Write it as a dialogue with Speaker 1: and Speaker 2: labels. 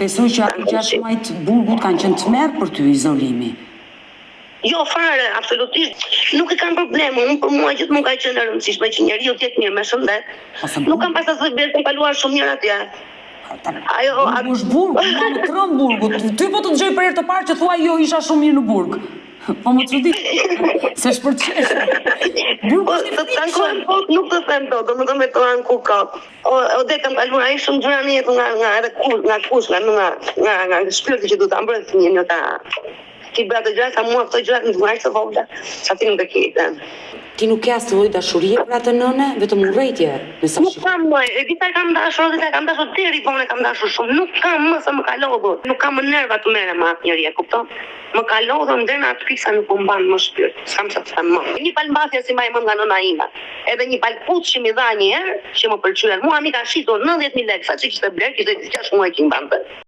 Speaker 1: Besoj që ato 6 muajt burgut kanë qenë tmerr për ty izolimi.
Speaker 2: Jo, fare, absolutisht. Nuk e kam probleme. Unë për mua gjithmonë ka qenë e rëndësishme që njeriu të jetë mirë me shëndet. Nuk kam pasur asnjë të kaluar shumë mirë atje.
Speaker 1: Ajo është burg, ma më trëm burgut. Ty po të dëgjoj për herë të parë që thua jo isha shumë mirë në burg. Po më çudi. Se shpërçesh.
Speaker 2: Burgu të tankohen nuk të them dot, domethënë me to anku kot. O det kam kaluar ai shumë gjëra në jetë nga kush, nga shpirti që do ta mbërë fëmijën nga ti bëra të gjëra sa mua këto gjëra në duar të vogla, sa ti nuk e ke.
Speaker 1: Ti nuk ke asnjë lloj dashurie për atë nënë, vetëm urrëtie.
Speaker 2: Nuk kam më, e di sa kam dashur, deri vonë kam dashur shumë. Nuk kam më sa më ka lodhur. Nuk kam më nerva të merrem me atë njerëz, e kupton? Më ka lodhur ndër atë fiksa nuk u mban më shpirt. S'kam sa të them më. Një palmbathje si më nga nëna ime. Edhe një palpuç që më dha një herë, që më pëlqyen. Mua mi ka shitur 90.000 lekë, sa që kishte bler, kishte 6 muaj që mbante.